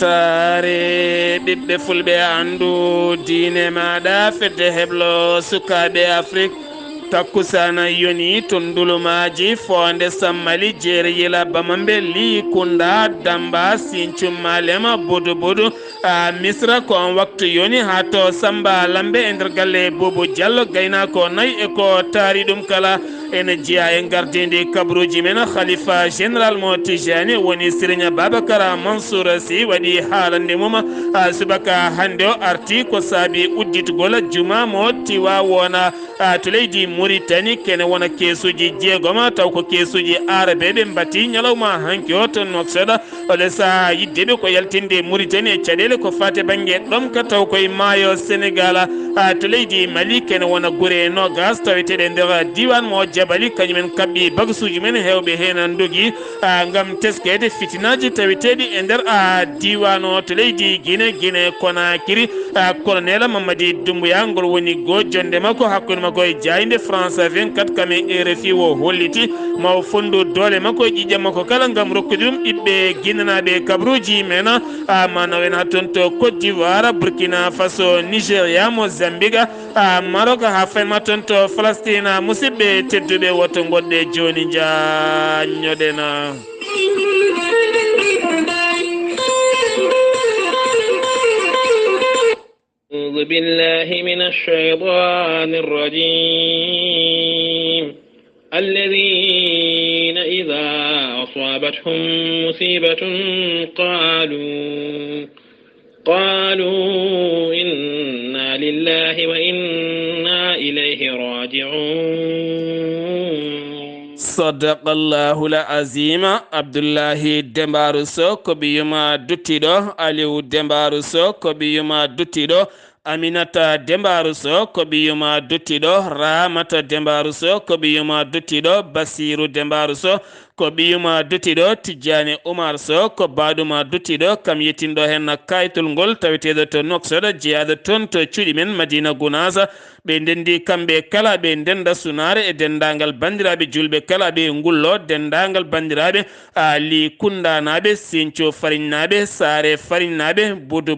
weltare ɓiɓɓe fulɓe andu diine maɗa fedde heblo sukaɓe Afrique takkusana yoni tondulumaji fonde sammali jeeri yila bamambe li kunda damba sincu malema budu budu misra kon waktu yoni ha to samba lambe e nder galle bobo diallo gayna ko nayi e ko taari ɗum kala ene jeeya e gardidi kabruji men khalifa général mo tijani woni sirigne babacara mansour sy waɗi haalande mum subaka hande o arti ko saabi udditgol juma mo tiwa wona to leydi Mauritanie kene wona kesuji jeegoma taw ko kesuji arabeɓe mbati ñalawma hanki o to noksoɗa oɗo saha yiddeɓe ko yaltinde Mauritanie e caɗele ko fate banggue ɗom ka taw koye maayo Sénégal to leydi Mali kene wona guure nogas taweteɗe nder diwan mo jabali kañumen kabɓi bagasuji men hewɓe hen dogui gam teskede fitinaji taweteɗi e nder diwan o to leydi Guinée Conakry colonel Mamadi Doumbouya ngol woni go jonde makko hakkude makko e jayde France 24 kame RFI o holliti maw fondu doole makko e ƴiƴam makko kala gam rokkude ɗum ɓiɓɓe guinnanaɓe kabruji men manawen ha toon to Côte d'Ivoire Burkina Faso Nigéria Mozambique Maroc ha fayma toon to Palestine musidɓe tedduɓe woto goɗɗe joni jañoɗena أعوذ بالله من الشيطان الرجيم الذين إذا أصابتهم مصيبة قالوا إنا لله وإنا إليه راجعون صدق الله العظيم عبد الله دمبارو سو ko biyuma duttiɗo Aliou Dembarou Sow ko biyuma duttiɗo Aminata Dembarou Sow ko biyuma duttiɗo Ramata Dembarou Sow ko biyuma duttiɗo Basirou Dembarou Sow ko biyuma duttiɗo Tidjani Oumar Sow ko baɗuma duttiɗo kam yettinɗo hen kayitol ngol taweteɗo to noksoɗo jeeyaɗo toon to cuuɗi men Madina Gounasa ɓe ndendi kamɓe kala ɓe ndenda sunare e dendagal bandiraɓe julɓe kala ɓe ngullo dendagal bandiraɓe li kundanaɓe Sinthiou Fariñnaɓe Saare Fariñnaɓe Boudou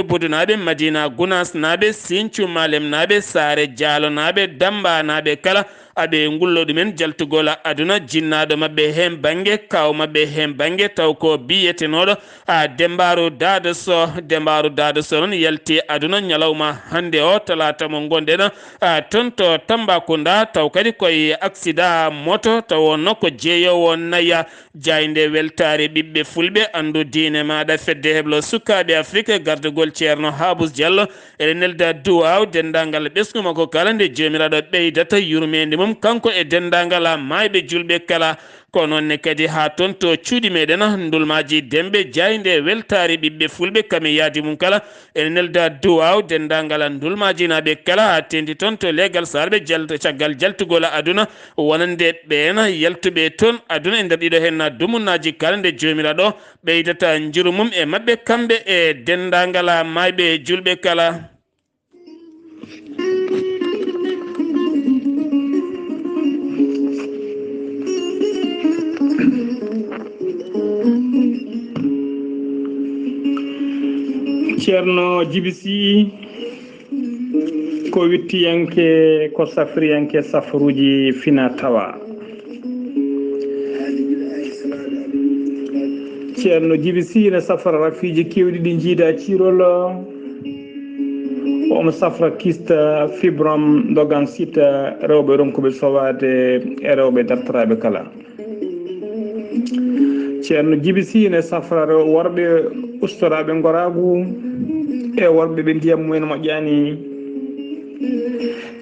Boudounaɓe Madina Gounas naɓe Sinthiou Malem naɓe Saare Dialo naɓe Damba naɓe kala aɓe ngullo ɗumen jaltugol aduna jinnaɗo mabɓe hen banggue kaw mabɓe hen banggue taw ko biyetenoɗo Dembarou Dado Sow noon yalti aduna ñalawma hande o talata mo gonɗen toon to Tambacounda taw kadi koye accident moto taw wonno ko jeeyowo naya jayde weltare ɓiɓɓe fulɓe andu diine maɗa fedde heblo sukaɓe Afrique gardugol ceerno Habous Diallo eɗen nelda duwaw dendagal ɓesguma ko kala nde jomiraɗo ɓeydata yurmede mum kanko e dendagal mayɓe julɓe kala ko noonne kadi ha toon to cuuɗi meɗen ndulmaji demɓe jayde weltare ɓiɓɓe fulɓe kame yaadi mum kala ene nelda duwaw dendagal ndulmaji naɓe kala ha tendi toon to legal sarɓe caggal jaltugol aduna wonande ɓen yaltuɓe toon aduna e nder ɗiɗo hen dumunnaji kala nde jomiraɗo ɓeydata jiru mum e mabɓe kamɓe e dendagal mayɓe julɓe kala. ceerno Djiby Sy ko wittiyanke ko safriyanke safruji fina tawa ceerno Djiby Sy ne safra rafiji kewɗi ɗi jiida cirol omo safra kista fibrom dogan sita rewɓe ronkuɓe sowade e rewɓe dartoraɓe kala ceerno Djiby Sy ne safra worɓe ustoraɓe goragu e worɓe ɓe ndiyam mumen moƴƴani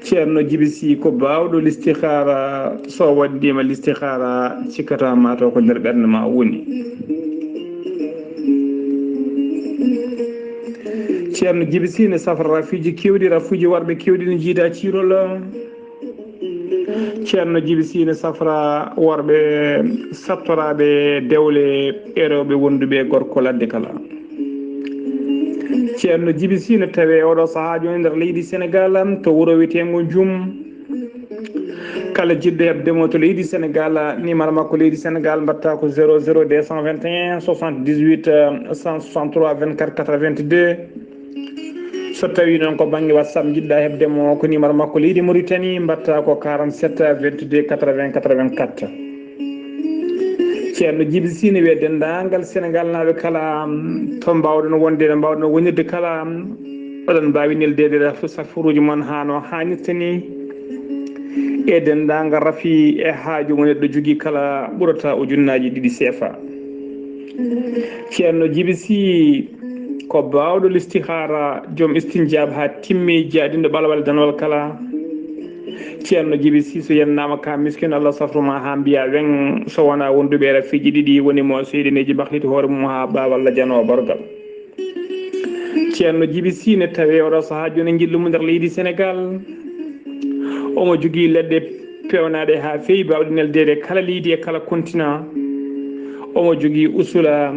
ceerno Djiby Sy ko bawɗo listihara so waddima listihara cikkata mataw ko nder ɓerde ma woni ceerno Djiby Sy ne safra rafiji kewɗi rafuji worɓe kewɗi ne jiida cirol ceerno Djiby Sy ne safra worɓe sattoraɓe dewle e rewɓe wonduɓe gorko ladde kala ceerno Djiby Sy ne tawe oɗo saaha joni nder leydi Sénégal to wuuro wiyetego Djoum kala jiɗɗo hebdemo to leydi Sénégal numéro makko leydi Sénégal mbatta ko 00 221 78 163 24 82 so tawi noon ko banggue WhatsApp jiɗɗa hebdemo ko numéro makko leydi Mauritanie mbatta ko 47 22 80 84 ceerno Djiby Sy ne wiye dendagal Sénégal naaɓe kala to mbawɗon wonde ɗo mbawɗon wonirde kala oɗon mbawi neldede safaruji moon hano hannirta ni e dendagal rafi e haaju mo neɗɗo jogui kala ɓurata ujunnaji 2 CFA ceerno Djiby Sy ko bawɗo listihara joom istinjab ha timmi jaadindo ɓalawal danwal kala ceerno Djiby Sy so yennama ka miskino Allah safruma ha mbiya wen so wona wonduɓe rafiji ɗiɗi woni mo seydineji bahliti hoore mum ha bawalla janowo borgal ceerno Djiby Sy ne tawi oɗo saaha joni jillumo nder leydi Sénégal omo jogui leɗɗe pewnaɗe ha fewi bawɗe neldede kala leydi e kala continent omo jogui usula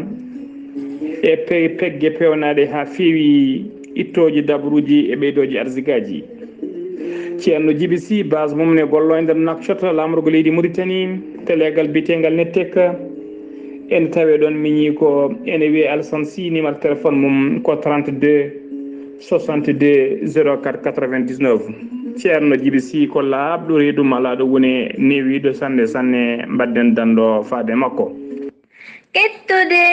e pegge pewnaɗe ha fewi ittoji dabruji e ɓeydoji arsigaji ceerno Djiby Sy base mum ne gollo e nder Nouakchott lamrugo leydi Mauritanie télégal bitegal Netek ene tawe ɗon miñi ko ene wiye Alassane Sy numéro téléphone mum ko 32 62 04 99 ceerno Djiby Sy ko laaɓɗo reedum ala ɗo woni newiɗo sanne sanne mbadden dando faade makko kettude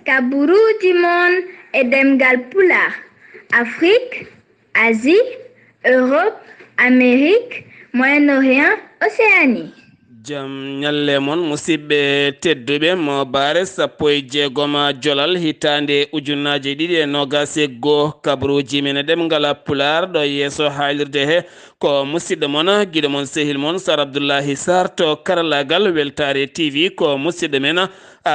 kaburuji mon e demgal pulaar Afrique Asie Europe Amérique Moyen-Orient Océanie jam nyalle mon musidɓe tedduɓe mo bare sappo e jeegoma jolal hitande ujunnaje ɗiɗi e nogas e goho kabaruji men ɗemgal pular ɗo yeeso haalirde he ko musidɗo mon guiɗo mon sehil mon Sar Abdoullahi Sarr to karallagal Weltare TV ko musidɗo men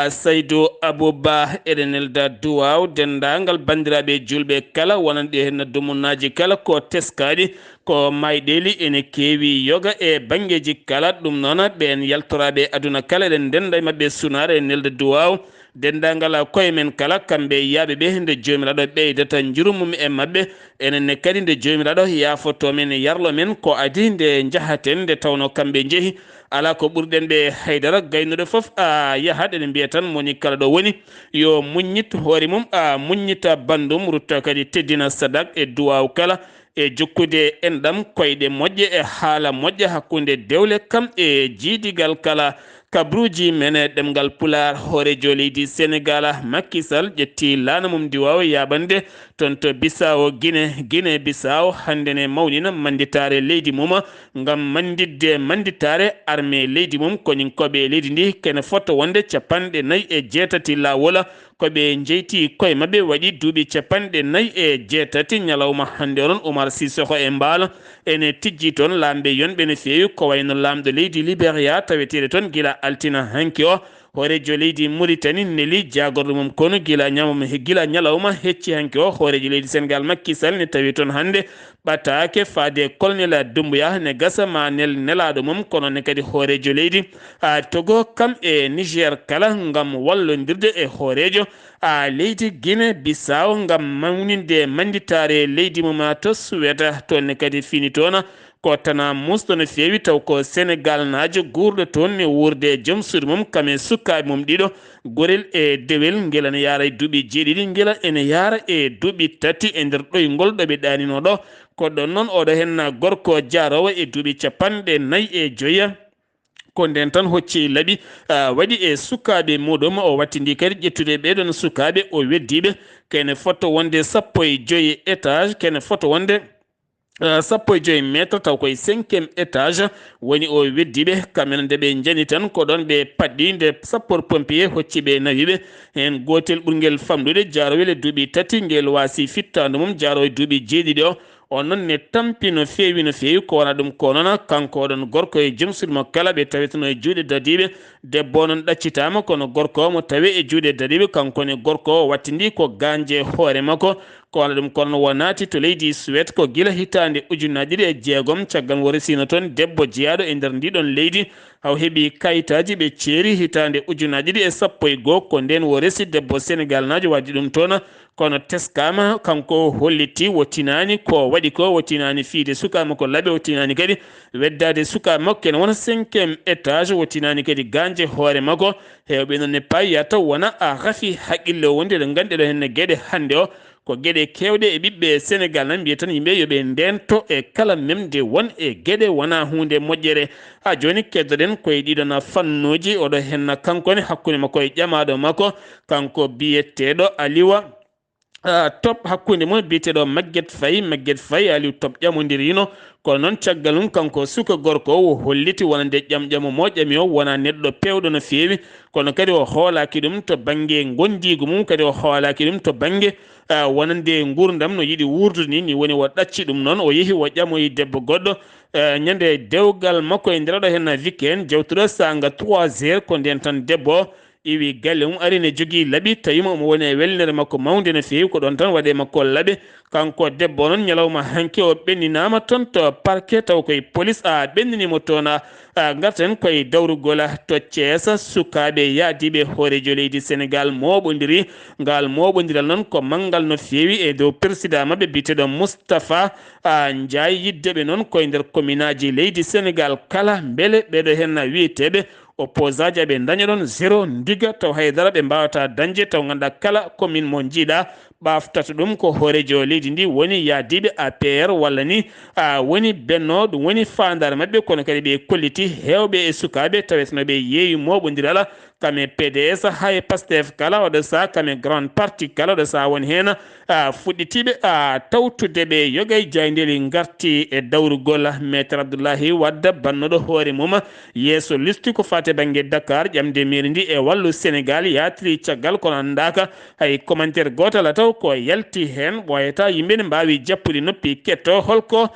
Saydou Abouba eɗen nelda duwaw dendagal bandiraɓe julɓe kala wonanɗe hen dumunnaji kala ko teskaɗi ko mayɗeli ene keewi yoga e banggueji kala ɗum noon ɓen yaltoraɓe aduna kala eɗen denda e mabɓe sunare e nelda duwaw dendagal koye men kala kamɓe yaaɓeɓe nde jomiraɗo ɓeydata jurumum e mabɓe enenne kadi nde jomiraɗo yafoto men yarlo men ko adi nde jahaten nde tawno kamɓe jeehi ala ko ɓurɗen ɓe haydara gaynuɗo foof a yahat eɗen mbiya tan moni kala ɗo woni yo muññit hoore mum a muññita bandum rutta kadi teddina sadak e duwaw kala e jokkude enɗam koyɗe moƴƴe e haala moƴƴa hakkude dewle kam e jiidigal kala kabruji mene ɗemgal pular hoorejo leydi Sénégal Macky Sall ƴetti laana mum diwaw yaɓande toon to Bissau Guinée Bissau hande ne mawnina manditare leydi mum ngam mandidde manditare armée leydi mum konin koɓe leydi ndi kene fotto wonde 48 lawola koɓe jeyti koye mabɓe waɗi duuɓi 48 ñalawma hande onon Oumar Sissoko e Mbalo ene tijji toon lamɓe yonɓe ne feewi ko wayno lamɗo leydi Libéria taweteɗe toon guila altina hanki o hoorejo leydi Mauritanie neli jagorɗo mum kono gila ñalawma hecci hanki o hoorejo leydi Sénégal Macky Sall ne tawi toon hande ɓatake faade colonel Doumbouya ne gasa ma nelaɗo mum kono ne kadi hoorejo leydi Togo kam e Niger kala ngam wallodirde e hoorejo leydi Guinée Bissau ngam mawninde manditare leydi mum to Suède toon ne kadi fini toon ko tana musɗo no feewi taw ko Sénégal naajo guurɗo toon ne wurde joom suudu mum kame sukkaɓe mum ɗiɗo gorel e dewel ngela ne yaara e duuɓi jeeɗiɗi ngela ene yaara e duuɓi tati e nder ɗoygol ɗo ɓe ɗanino ɗo ko ɗon noon oɗo hen gorko jaarowo e duuɓi 45 ko nden tan hocci laaɓi waɗi e sukaɓe muɗum o wattidi kadi ƴettude ɓeɗon sukaɓe o weddiɓe kene fotto wonde 15 étage kene fotto wonde 15 métre taw koye 5e étage woni o weddiɓe kamen nde ɓe jani tan ko ɗon ɓe padɗi nde sapeur pompier hocciɓe nawiɓe hen gotel ɓurguel famɗude jarowel e duuɓi tati ngel wasi fittadu mum jaro e duuɓi jeeɗiɗi o on noon ne tampi no feewi ko wona ɗum ko noon kanko oɗon gorko e joom suudu mo kala ɓe taweteno e juuɗe dadiɓe debbo non ɗaccitama kono gorko mo tawi e juuɗe dadiɓe kankone gorko wattindi ko ganje hoore makko ko wala ɗum kono wonati to leydi Suède ko gila hitande ujunnaji ɗi e jeegom caggal wo resino toon debbo jeyaɗo e nder ndiɗon leydi haw heeɓi kayitaji ɓe ceeri hitande ujunnaji ɗi e 11 ko nden wo resi debbo Sénégal najo waddi ɗum toon kono teskama kanko holliti wottinani ko waɗi ko wottinani fiide sukama ko laaɓe wottinani kadi weddade suka makko ene wona 5e étage wottinani kadi ganje hoore makko hewɓe noon ne payi yata wona a rafi haqqille o wonde ɗo ganduɗo henne gueɗe hande o ko gueɗe kewɗe e ɓiɓɓe Sénégal nan mbiya tan yimɓe yoɓe ndento e kala memde won e gueɗe wona hunde moƴƴere ha joni keddoɗen koye ɗiɗon fannuji oɗo henna kankone hakkude makko e ƴamaɗo makko kanko biyeteɗo Aliwa top hakkunde mum biyeteɗo Maguette Faye Aliou top ƴamodirino kono noon caggal mum kanko suka gorko o holliti wonande ƴamƴamo mo ƴami o wona neɗɗo pewɗo no feewi kono kadi o hoolaki ɗum to banggue gondigu mum kadi o hoolaki ɗum to banggue wonande gurdam no yiiɗi wurdude ni woni o ɗacci ɗum noon o yeehi o ƴamoyi debbo goɗɗo ñande dewgal makko e nder ɗo hen wikki hen jewtuɗo sanga 3 heures ko nden tan debbo iwi galle mum ari ne jogui laaɓi tawima omo woni e welnere makko mawde no feewi ko ɗon tan waɗe makko laaɓe kanko debbo noon ñalawma hanke o ɓenninama toon to parquet taw koye police a ɓenninimo toon garten koye dawrugol to Thiès sukaɓe yaadiɓe hoorejo leydi Sénégal moɓodiri ngal moɓodiral noon ko manggal no feewi e dow président mabɓe biteɗo Moustapha Ndiaye yiddeɓe noon koye nder commune aji leydi Sénégal kala beele ɓeɗo hen wiyeteɓe opposant aɓe daña ɗon 0 ndiga taw haydara ɓe mbawata dañde taw ganduɗa kala commune mo jiiɗa ɓaftata ɗum ko hoorejo leydi ndi woni yaadiɓe APR walla ni woni benno ɗum woni fandare mabɓe kono kadi ɓe kolliti hewɓe e sukaɓe tawetno ɓe yeeyi moɓodiral kame PDS hay Pastef kala oɗo sa kame grande partie kala oɗo sa woni hen fuɗɗitiɓe tawtude ɓe yogay jaydeli garti e dawrugol maître Abdoulaye Wade bannoɗo hoore mum yeeso listi ko fate banggue Dakar ƴamde mairie ndi e wallu Sénégal yatiri caggal kono andaka hay commentaire gotal taw ko yalti hen ɓoyata yimɓe ne mbawi jappude noppi ketto holko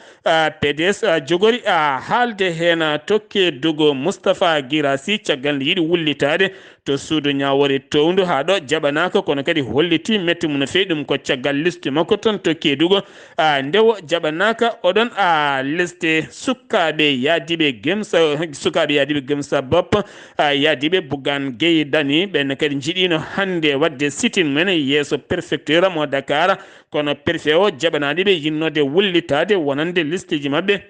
PDS jogori haalde hen tokke dugo Moustapha Guirassy caggal nde yiiɗi wullitade to suudu ñawore towndu ha ɗo jaɓanaka kono kadi holliti metti mum no fewi ɗum ko caggal liste makko toon to Kédougou ndewo jaɓanaka oɗon liste sukaɓe yaadiɓe Gemsa Bop yaadiɓe Bougane Gueye Dany ɓenne kadi jiiɗino hande wadde sitting men yeeso préfecture mo Dakar kono préfet o jaɓanaɗiɓe yinnode wullitade wonande liste ji mabɓe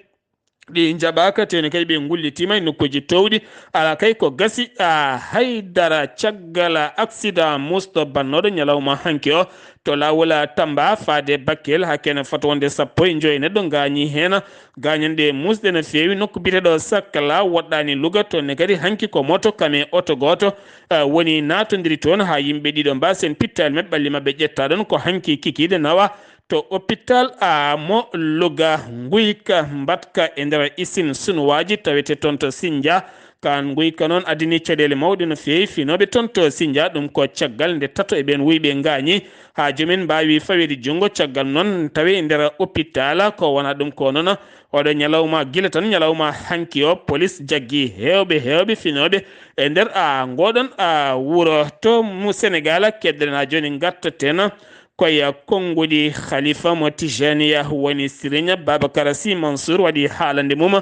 ɗi jaɓaka tene kadi ɓe gullitima e nokkuji towɗi ala kay ko gasi haydara caggal accident musto bannoɗo ñalawma hanki o to lawol Tamba faade Bakel hakkene fota wonde 15 neɗɗo gañi hen gañanɗe musɗe no fewi nokku biteɗo Sakala woɗɗani Louga toon ne kadi hanki ko moto kame auto goto woni natodiri toon ha yimɓe ɗiɗo mbasen pittali mabɓe ɓalli mabɓe ƴetta ɗon ko hanki kikide nawa to hôpital mo Louga Guyka mbatka e nder usine sunuwaji tawete toon to Sindia kan Guyka noon adini caɗele mawɗe no fewi finoɓe toon to Sindia ɗum ko caggal nde tato e ɓen wuyɓe gañi ha jomin mbawi fawede junggo caggal noon tawi e nder hôpital ko wona ɗum ko noon oɗo ñalawma guila tan ñalawma hanki o police jaggi hewɓe finoɓe e nder ngoɗon wuuro to mo Sénégal kedden ha joni gartaten koye konngudi khalifa mo Tijaniya woni Serigne Babacar Sy Mansour waɗi haalande mum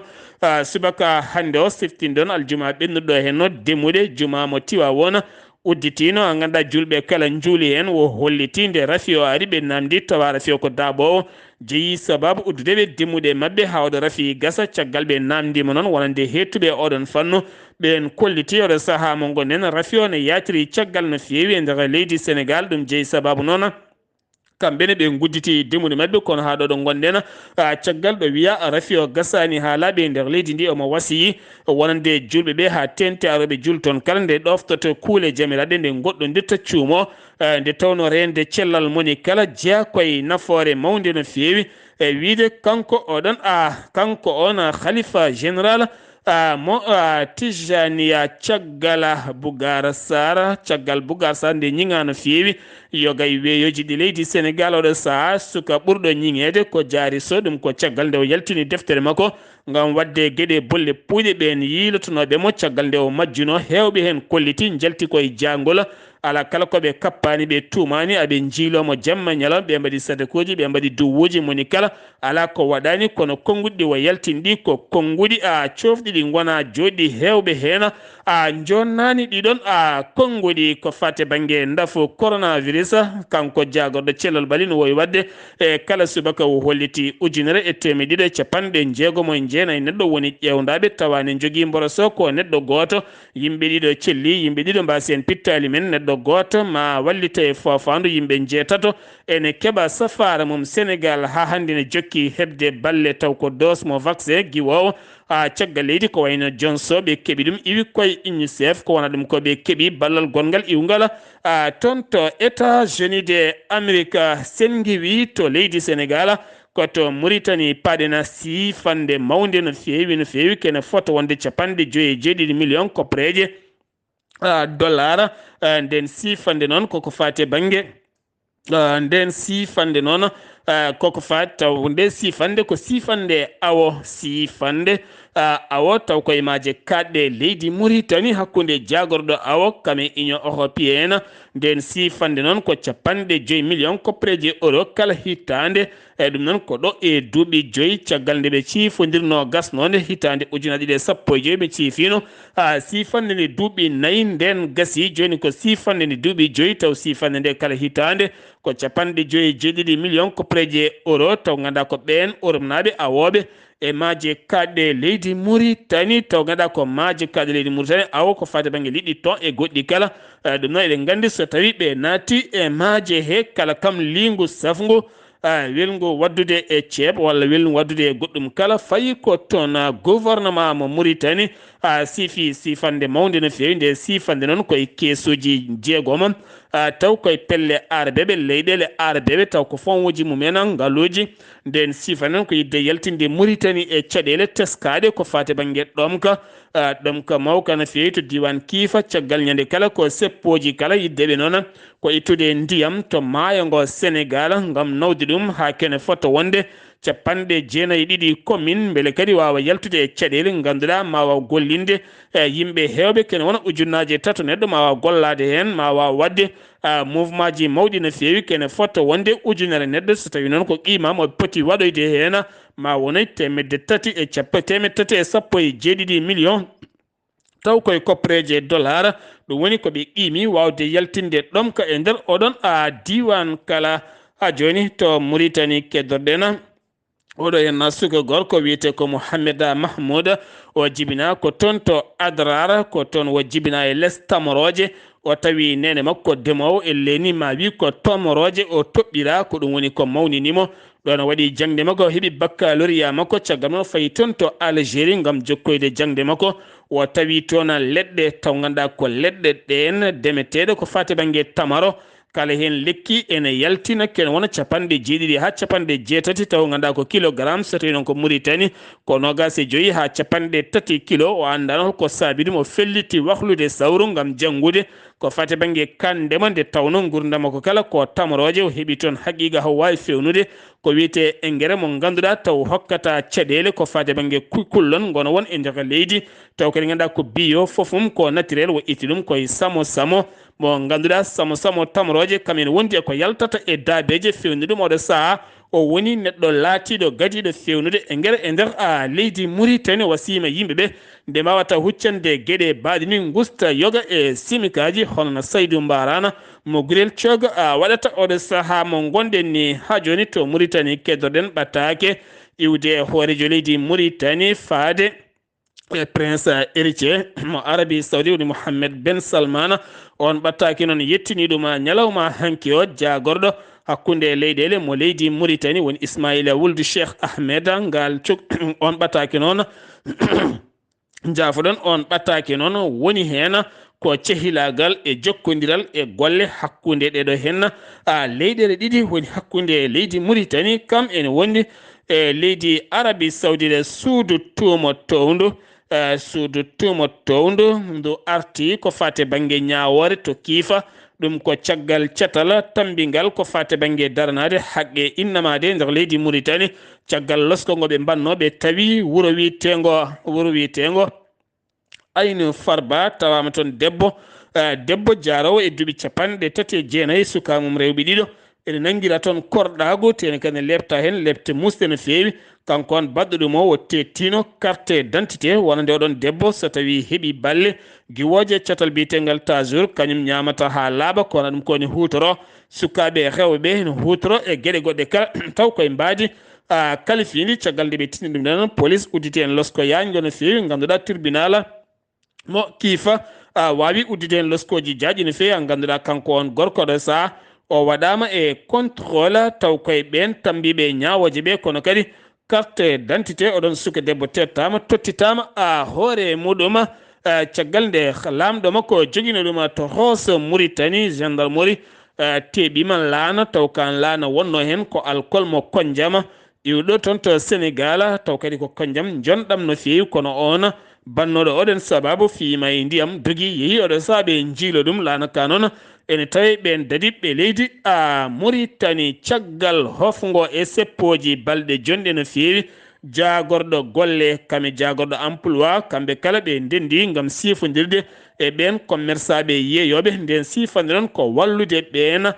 subaka hande o siftinɗon aljuma ɓennuɗo hen no demude juma mo Tiwawon udditino ganduɗa julɓe kala juuli hen wo holliti nde rafi o ari ɓe namdi tawa rafi o ko daabowo jeeyi sababu uddudeɓe demude mabɓe hawɗo rafi gasa caggal ɓe namdima noon wonande hettuɓe oɗon fannu ɓen kolliti oɗo saaha mo gonɗen rafi o ne yatiri caggal no fewi e nder leydi Sénégal ɗum jeeyi sababu noon kamɓene ɓe gudditi demude mabɓe kono ha ɗo gonɗen caggal ɗo wiya rafi o gasani ha laaɓe nder leydi ndi omo wasiyi wonande julɓe ɓe ha tente aroɓe julton kala nde ɗoftoto kuule jamiraɗe nde goɗɗo dirta cuumo nde tawno rende cellal moni kala jeeya koye nafoore mawde no fewi e wiide kanko oɗon kanko on khalifa général mo tijaniya caggal Bougar Sarr caggal Bougar Sarr nde ñingano feewi yogay weeyoji ɗi leydi Sénégal oɗo saha suka ɓurɗo ñingede ko jaari so ɗum ko caggal nde o yaltini deftere makko ngam wadde gueɗe bolle puyɗe ɓen yilotonoɓe mo caggal nde o majjuno hewɓe hen kolliti jalti koye jangol ala kala koɓe kappani ɓe tumani aɓe jiilomo jamma ñalawma ɓe mbaɗi sadakuji ɓe mbaɗi duwuji moni kala ala ko waɗani kono konguɗi ɗi o yaltinɗi ko konguɗi cofɗi ɗi gona joɗɗi hewɓe hen jonnani ɗiɗon konguɗi ko fate banggue ndafu coronavirus kanko jagorɗo cellal bali no wowi wadde e kala subaka o holliti 1,990 neɗɗo woni ƴewdaɓe tawani jogui mboroso ko neɗɗo goto yimɓe ɗiɗo celli yimɓe ɗiɗo mbasi en pittali men neɗɗo goto ma wallita e fofandu yimɓe jeetato ene keɓa safara mum Sénégal ha hande ne jokki hebde balle taw ko dos mo vaccin guiwowo caggal leydi ko wayno Johnson ɓe keeɓi ɗum iwi koye UNICEF ko wona ɗum ko ɓe keeɓi ballal gongal iwgal toon to États-Unis de Amérique sen giwi to leydi Sénégal koto Mauritanie paɗena sifande mawde no fewi kene foto wonde 57 million koppreje dollar nden sifande noon koko fate banggue nden sifande noon koko fati taw nde sifande ko sifande awo sifande awo taw koye maje kaɗɗe leydi Mauritanie hakkude jagorɗo awo kame union européenne nden sifande noon ko 5 million koppreje euro kala hittande ɗum noon ko ɗo e duuɓi 5 caggal nde ɓe ciifodirno gasnode hitande 2015 ɓe ciifino sifande nde duuɓi 4 nden gasi joni ko sifande nde duuɓi 5 taw sifande nde kala hitande ko 57 million koppreje euro taw ganda ko ɓen ormnaɓe awoɓe e maaje kaɗɗe leydi Mauritanie taw ganduɗa ko maaje kaɗɗe leydi Mauritanie awo ko fate banggue liɗɗi ton e goɗɗi kala ɗum noon eɗen gandi so tawi ɓe naati e maaje he kala kam lingu safngu welngu waddude e ceeb walla welngu waddude e goɗɗum kala fayi ko toon gouvernement mo Mauritanie sifi sifande mawde no fewi nde sifande noon koye keesuji jeegom taw koye pelle arbeɓe leyɗele arbeɓe taw ko fonwoji mumen ngaluji nden sifande noon ko yidde yaltinde Mauritanie e caɗele teskaɗe ko fate banggue ɗomka mawka no fewi to diwan kiifa caggal ñande kala ko seppoji kala yiddeɓe noon ko ittude ndiyam to maayo ngo Sénégal ngam nawde ɗum ha kene foto wonde 92 commune beele kadi wawa yaltude e caɗele ganduɗa ma waw gollinde yimɓe hewɓe kene wona ujunnaje 3 neɗɗo ma waw gollade hen ma waw wadde mouvement ji mawɗi no fewi kene foto wonde ujunere neɗɗo so tawi noon ko qimam o poti waɗoyde hen ma wonay 317 million taw koye koppreje dollar ɗum woni koɓe qimi wawde yaltinde ɗomka e nder oɗon diwan kala joni to Mauritanie keddorɗen oɗo henna suka gorko wiyete ko Mouhamed Mahmoud o jibina ko toon to Adrar ko toon o jibina e less Tamoroje o tawi nene makko demowo e leni ma wi ko Tamoroje o toɓɓira ko ɗum woni ko mawninimo ɗon waɗi jangde makko o heeɓi baccalauréat makko caggal noon fayi toon to Algérie ngam jokkoyde jangde makko o tawi toon leɗɗe taw ganduɗa ko leɗɗe ɗen demeteɗe ko fate banggue tamaro kala hen lekki ene yaltina ken wona 70 ha 80 taw ganduɗa ko kilogramme so tawi noon ko Mauritanie ko 25 ha 3 kilo o andano holko saabi ɗum o felliti wahlude sawru gam janggude ko fate banggue kandema nde tawno gurdama ko kala ko tamoroje o heeɓi toon haqiqa haw wawi fewnude ko wiyete engrais mo ganduɗa taw hokkata caɗele ko fate banggue kullon gono won e nder leydi taw kadi ganduɗa ko bio fofum ko naturel wo itti ɗum koye samo mo ganduɗa samo tamoroje kamen wondi e ko yaltata e daabeje fewnude ɗum oɗo saaha o woni neɗɗo laatiɗo gadiɗo fewnude e nder leydi Mauritanie wasima yimɓeɓe nde mbawata huccande gueɗe baɗi ni gusta yoga e simikaji hono no Saydou Mbarana mo Gurel Thiog waɗata oɗo saaha mo gonɗen ni ha joni to Mauritanie keddorɗen ɓattake iwde hoorejo leydi Mauritanie faade prince héritier mo Arabie Saoudi woni Mohammed Ben Salman on ɓattaki noon yettini ɗum ñalawma hanki o jagorɗo hakkunde leyɗele mo leydi Mauritanie woni Ismaïla wuldu Cheikh Ahmed ngal on ɓattaki noon jafoɗon on ɓattaki noon woni hen ko cehilagal e jokkodiral e golle hakkunde ɗeɗo hen leyɗele ɗiɗi woni hakkunde leydi Mauritanie kam ene wondi e leydi Arabie Saoudite suudu tumo towndu suudu tumo towndu ndu arti ko fate bange ñawore to kiifa ɗum ko caggal catala tambingal ko fate bange daranade haqqe innamade nder leydi Mauritanie caggal loskongo ɓe bannoɓe tawi wuro wiyetego aynu farba tawama toon debbo jarawo e duuɓi 34 sukamum rewɓe ɗiɗo ene nanguira toon korɗago tene kane lebta hen lebte musde no fewi kanko on baɗɗo ɗum o tettino carte d'identité wonande oɗon debbo so tawi heeɓi balle giwoje catal biyetengal tajour kañum ñamata ha laaɓa kono ɗum koni hutoro sukaɓe rewɓe no hutoro e gueɗe goɗɗe kala taw koye mbadi kalifini caggal nde ɓe tini ɗum ɗon police udditi en losko yañgo no fewi ganduɗa tribunal mo kiifa wawi udditi en loskoji jaaƴi no fewi ganduɗa kanko on gorko ɗo saha o waɗama e contrôle taw koye ɓen tambiɓe ñawoje ɓe kono kadi carte d'identité oɗon suka debbo tettama tottitama hoore muɗum caggal nde lamɗo makko joguino ɗum to Rosso Mauritanie gendarmerie teɓima laana taw kan laana wonno hen ko alcool mo konjama iwɗo toon to Sénégal taw kadi ko konjam jonɗam no fewi kono on bannoɗo oɗen sababu fiima e ndiyam dogui yeehi oɗo saaɓe jiilo ɗum laana ka noon ene tawi ɓen dadiɓe leydi Mauritanie caggal hofgo e seppoji balɗe jonɗe no fewi jagorɗo golle kamɓe jagorɗo emploi kamɓe kala ɓe ndendi gam sifodirde e ɓen commerçaɓe yeeyoɓe nden sifande noon ko wallude ɓen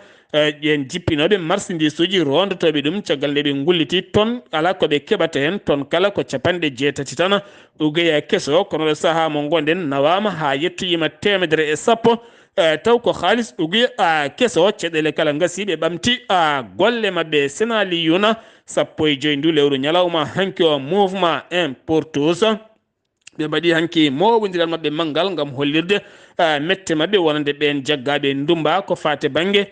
yen jippinoɓe marchandise uji rondotoɓe ɗum caggal nde ɓe gulliti ton ala koɓe keɓata hen ton kala ko 60 tan ugeya keso kono ɗo saaha mo gonɗen nawama ha yettoyima 110 taw ko halis uguya keso caɗele kala gasi ɓe ɓamti golle mabɓe senali yuna 15 ndu lewru ñalawma hanki o mouvement un pour tous ɓe mbaɗi hanki moɓodiral mabɓe manggal gam hollirde mette mabɓe wonande ɓen jaggaɓe ndumba ko fate banggue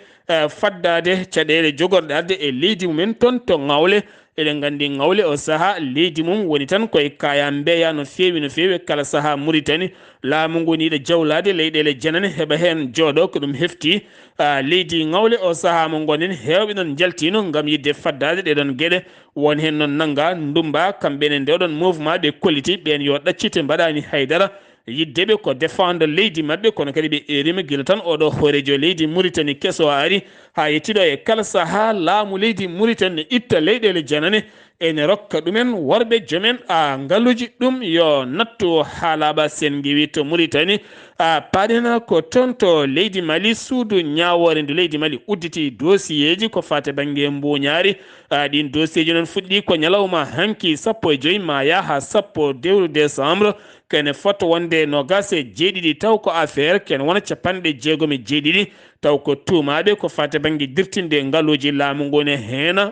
faddade caɗele jogorɗe arde e leydi mumen toon to ngawle eɗen gandi ngawle o saaha leydi mum woni tan koye kaya mbeya no fewi kala saaha Mauritanie laamu ngu niɗo jawlade leyɗele janane heeɓa hen jooɗo ko ɗum hefti leydi ngawle o saaha mo gonen hewɓe noon jaltino gam yidde faddade ɗeɗon gueɗe won hen noon nangga ndumba kamɓene nde oɗon mouvement ɓe kolliti ɓen yo ɗaccite mbaɗani haydara yiddeɓe ko défendre leydi mabɓe kono kadi ɓe erima guila tan oɗo hoorejo leydi Mauritanie keso ari ha yettiɗo e kala saaha laamu leydi Mauritanie ne itta leyɗele janane ene rokka ɗumen worɓe joomen ngalluji ɗum yo nattu ha laaɓa sen giwi to Mauritanie paɗena ko toon to leydi Mali suudu ñawore ndu leydi Mali udditi dossier ji ko fate banggue mbuñaari ɗin dossier ji noon fuɗɗi ko ñalawma hanki 15 ma yaha 10 décembre kene foto wonde nogas e jeeɗiɗi taw ko affaire ken wona 67 taw ko tuumaɓe ko fate banggue dirtinde ngaluji laamu ngone heena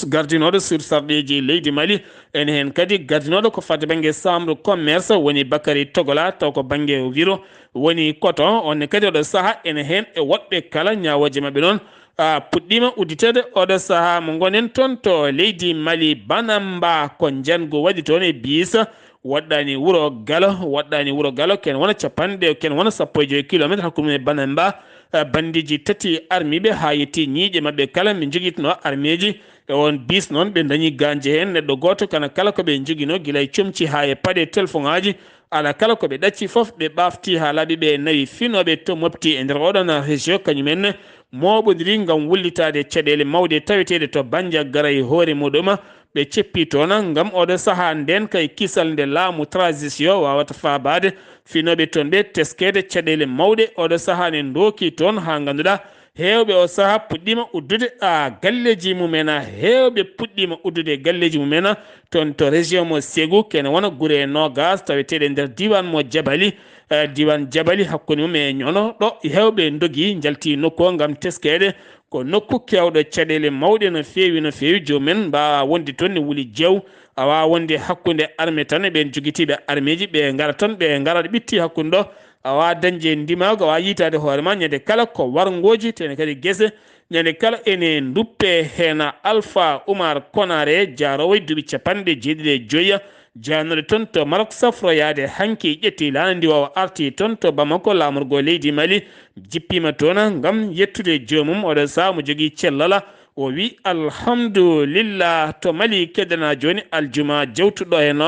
gardinoɗo sur sarɗeji leydi Mali ene hen kadi gardinoɗo ko fate banggue chambre commerce woni Bakary Togola taw ko banggue wiro woni coton onne kadi oɗo saaha ene hen e woɗɓe kala ñawoje mabɓe noon puɗɗima udditede oɗo saaha mo gonen toon to leydi Mali Banamba ko jango waɗi toon e biisa waɗɗani wuro galo ken wona 15 kilométre hakkude Banamba bandiji tati armiɓe ha yetti ñiiƴe mabɓe kala ɓe joguitno armeji e on bis noon ɓe dañi ganje hen neɗɗo goto kana kala koɓe joguino guilay comci ha e paɗe téléphone aji ala kala koɓe ɗacci foof ɓe ɓafti ha laaɓi ɓe nawi finoɓe to mofti e nder oɗon région kañumenne moɓodiri gam wullitade caɗele mawɗe taweteɗe to Bandiagara e hoore muɗum ɓe ceppi toon gam oɗo saaha nden kay kisal nde laamu transition wawata fabade finoɓe toon ɓe teskede caɗele mawɗe oɗo saaha ne doki toon ha ganduɗa hewɓe o saaha puɗɗima uddude galleji mumen hewɓe puɗɗima uddude galleji mumen toon to région mo Ségou kene wona guure nogas taweteɗe nder diwan mo Jabali diwan Jabali hakkude mum e ñono ɗo hewɓe dogui jalti nokku gam teskede ko nokku kewɗo caɗele mawɗe no fewi jomumen mbawa wonde toon ne wuuli jeew awa wonde hakkude armé tan ɓen joguitiɓe arméji ɓe gara tan ɓe gara ɗo ɓitti hakkude ɗo awa dañde ndimago awa yitade hoorema ñande kala ko wargoji tene kadi guese ñande kala ene duppe hen Alpha Oumar Konaré jarowo duuɓi 75 jannude toon to Maroc safroyade hanki ƴetti lana ndi wawa arti toon to Bamako lamorgo leydi Mali jippima toon gam yettude jomum oɗo saha mo jogui cellala o wi alhamdulillah to Mali keddana joni aljuma jewtuɗo hen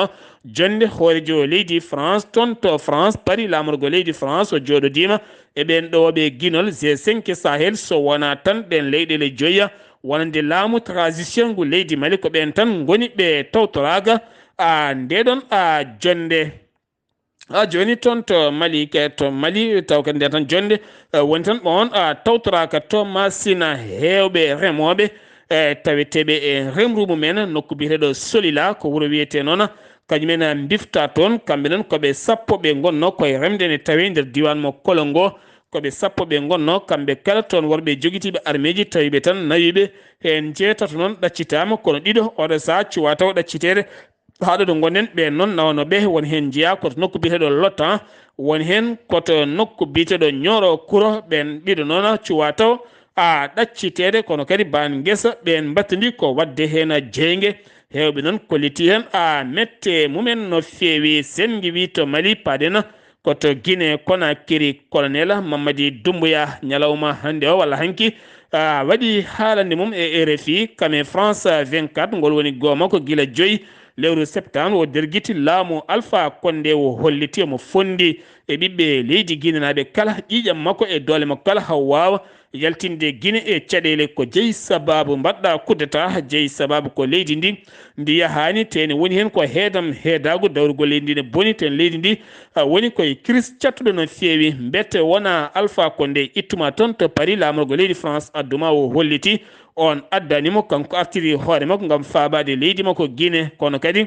jonde hoorejo leydi France toon to France Paris lamorgo leydi France o jooɗodima e ɓen ɗo ɓe guinol G5 Sahel so wona tan ɗen leyɗele joyya wonande laamu transition ngu leydi Mali ko ɓen tan goni ɓe tawtoraga ndeɗon jonde joni toon to Mali taw kadi nden tan jonde woni tan ɓon tawtoraka to masina hewɓe remoɓe taweteɓe e remru mumen nokku biyeteɗo Solila ko wuuro wiyete noon kañumen bifta toon kamɓe noon koɓe sappo ɓe gonno koye remde ne tawi nder diwan mo Kolongo koɓe sappo ɓe gonno kamɓe kala toon worɓe joguitiɓe armeji tawiɓe tan nawiɓe hen jeetato noon ɗaccitama kono ɗiɗo oɗo saha cuwa taw ɗaccitede haɗo ɗo gonen ɓe noon nawnoɓe woni hen jeeya koto nokku biyeteɗo Lottan woni hen koto nokku biyeteɗo Nioro Kuro ɓen ɗiɗo noon cuwa taw ɗaccitede kono kadi ban guesa ɓen battidi ko wadde hen jeygue hewɓe noon kolliti hen mette mumen no feewi sengi wi to Mali paadena koto Guinée Conakry colonel Mamadi Doumbouya ñalawma hande o walla hanki waɗi haalande mum e RFI kame France 24 ngol woni gooma ko gila 5 lewru septembre o derguiti laamu Alpha Condé o holliti mo fondi e ɓiɓɓe leydi Guinée naɓe kala ƴiƴam makko e doole makko kala haw wawa yaltinde Guinée e caɗele ko jeeyi sababu mbaɗɗa kuddata jeeyi sababu ko leydi ndi yahani tene woni hen ko heedago dawrugol leydi ndi ne boni ten leydi ndi woni koye crise cattuɗo no feewi mbete wona Alpha Condé ittuma toon to Paris lamorgo leydi France adduma o holliti on addanimo kanko artiri hoore makko gam faabade leydi makko Guinée kono kadi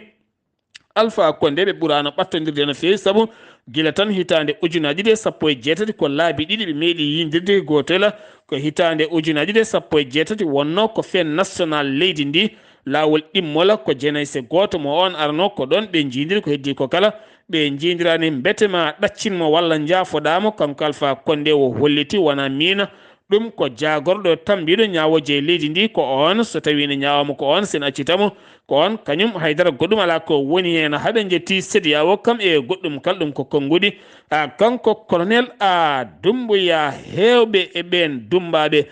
Alpha Condé ɓe ɓurano ɓattodirde no feewi saabu gila tan hitande ujunaji ɗe 17 ko laabi ɗiɗi ɓe meeɗi yindirde gotel ko hitande ujunaji ɗe 17 wonno ko fen national leydi ndi lawol ɗimmola ko jenayse goto mo on arno ko ɗon ɓe jindiri ko heddi ko kala ɓe jindirani betema ɗaccinmo walla jaafoɗamo kanko Alpha Condé o holliti wona mina ɗum ko jagorɗo tambiɗo ñawoje leydi ndi ko on so tawi ne ñawama ko on sen accitamo ko on kañum haydara goɗɗum ala ko woni hen haɓe jetti CEDEAO kam e goɗɗum kala ɗum ko konngudi kanko colonel Doumbouya hewɓe e ɓen dumbaɓe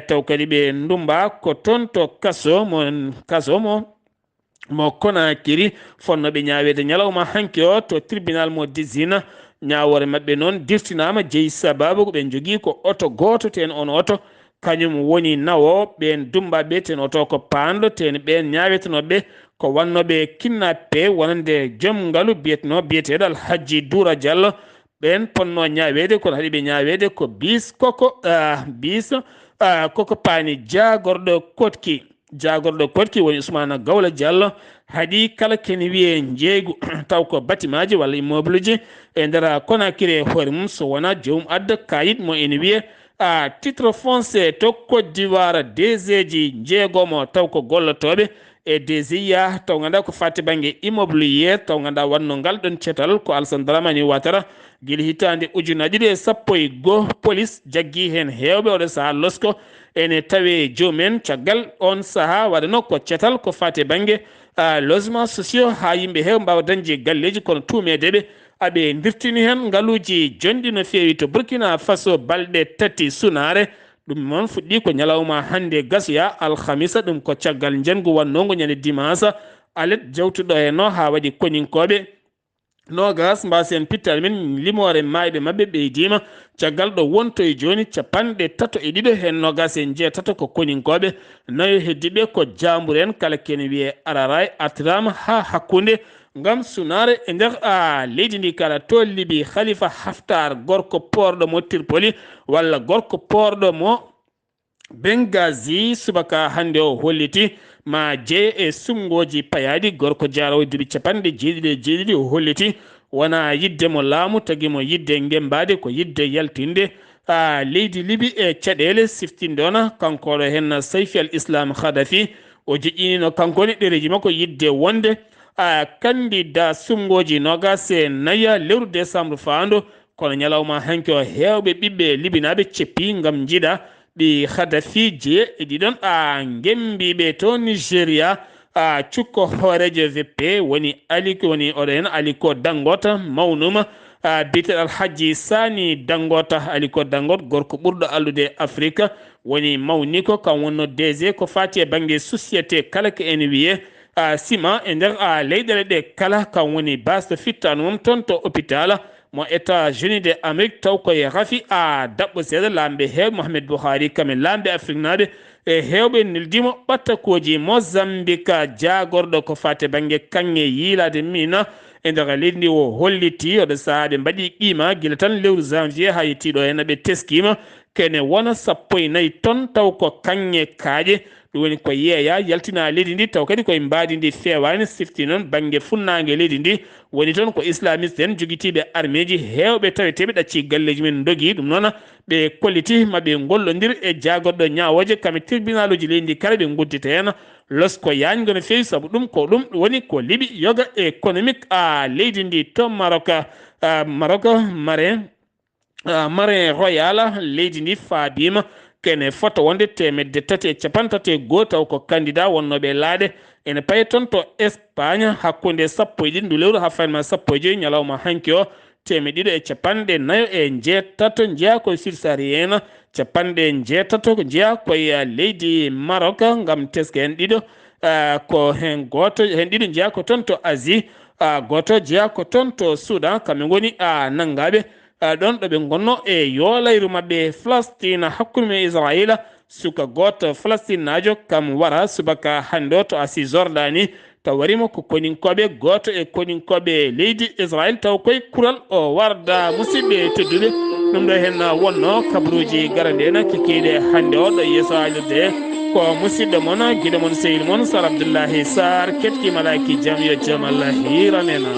taw kadi ɓe dumba ko toon to kaso mo Conakry fonnoɓe ñawede ñalawma hanki o to tribunal mo Dizina ñawore mabɓe noon dirtinama jeeyi sababu ɓe jogui ko oto goto ten on oto kañum woni nawo ɓen dumbaɓe ten oto ko panɗo ten ɓen ñawetenoɓe ko wannoɓe kidnappé wonande joom ngaalu biyeteɗo Alhaji Doura Diallo ɓen ponno ñawede kono haɗi ɓe ñawede ko bis koko paani jagorɗo Kotki woni Ousmane Gawla Diallo haɗi kala kene wiye jeeygu taw ko batimaji walla immeuble ji e nder Conakry hoore mum so wona joomum adda kayit mo ene wiye titre foncier to Côte d'Ivoire DG ji jeegomo taw ko gollotoɓe e DGIA taw ganduɗa ko fatti banggue immobilier taw ganduɗa wanno ngal ɗon ceetal ko Alassane Dramani Ouattara guila hitande ujunaji ɗi 11 police jaggui hen hewɓe oɗo saaha losko ene tawe joomumen caggal on saaha waɗano ko ceetal ko fati banggue logement sociaux ha yimɓe hew mbawa dañde galleji kono tumedeɓe aɓe dirtini hen ngaaluji jonɗi no fewi to Burkina Faso balɗe 3 sunare ɗum noon fuɗɗi ko ñalawma hande gasoya alhamisa ɗum ko caggal jengu wannogo ñande dimanche alet jawtuɗo heno ha waɗi koninkoɓe nogas mbasen pittade men limore mayɓe mabɓe ɓeydima caggal ɗo wonto e joni 32 hen nogas en jeetato ko koninkoɓe nayo heddiɓe ko jambour en kala kene wiye araray artirama ha hakkude ngam sunare e nder leydi ndi kala to libi Khalifa Haftar gorko porɗo mo Tripoli walla gorko porɗo mo Benghazi subaka hande o holliti ma jeye e sumgoji payadi gorko jarawo duuɓi jeeɗiɗi o holliti wona yidde mo laamu tagui mo yidde gembade ko yidde yaltinde leydi Libi e caɗele siftinde ona kankoɗo hen Sayfi al Islam Khadafi o joƴƴinino kankone ɗereji makko yidde wonde candidat sumgoji nogas e naya lewru décembre faando kono ñalawma hanki o hewɓe ɓiɓɓe libinaɓe ceppi gam jiiɗa ɓi Khadafi jeye e ɗiɗon gembiɓe to Nigéria cukko hoorejo VP woni oɗo hen Aliko Dangote mawnuma biteɗo Alhaji Sani Dangote Aliko Dangote gorko ɓurɗo allude Afrique woni mawni ko kam wonno DG ko fati e banggue société kala ko ene wiye sima e nder leyɗele ɗe kala kan woni base fittano mum toon to hôpital mo États-Unis de Amérique taw koye rafi daɓɓo seeɗa lamɓe heewɓe Mohamed Buhari kamen lamɓe Afrique naaɓe e heewɓe neldimo ɓattakoji Mozambique jagorɗo ko fate banggue kanŋe yiilade mina e nder leydi ndi o holliti oɗo saaha ɓe mbaɗi qima guila tan lewru janvier ha yettiɗo henna ɓe teskima kene wona 14 tonnes taw ko kanŋe kaaƴe ɗum woni ko yeeya yaltina leydi ndi taw kadi koye mbaadi ndi fewani sifti noon banggue funnangue leydi ndi woni toon ko islamiste en joguitiɓe armée ji hewɓe taweteɓe ɗacci galleji men dogui ɗum noon ɓe kolliti maɓe gollodir e jagorɗo ñawoje kame tribunal uji leydi ndi kala ɓe guddita hen losko yañgo no fewi saabu ɗum ko ɗum woni ko liɓi yoga économique leydi ndi to Maroc marin royal leydi ndi faabima kene foto wonde 350 taw ko candidat wonnoɓe laaɗe ene paye toon to Espagne hakkude 11 ndu lewru ha fanma 15 ñalawma hanki o 247 jeeya koye subsaharienne 18 ko jeeya koye leydi Maroc ngam teske hen ɗiɗo ko hen goto hen ɗiɗo jeeya ko toon to Asie goto jeeya ko toon to Soudan kamɓe goni nangaɓe ɗon ɗo ɓe gonno e yolayru mabɓe Palestine hakkude e Israila suka goto Palestine najo kam wara subaka hande o to asi Jordani taw warimo ko koninkoɓe goto e koninkoɓe leydi Israël taw koye kural o warda musidɓe tedduɓe ɗum ɗo hen wonno kabaruji garande en kekiɗe hande o ɗo yeeso alirde ko musidɗo moon guiɗo moon sehil moon Sar Abdoullahi Sarr kettimalaki jaam yo jaam Allah hiiranena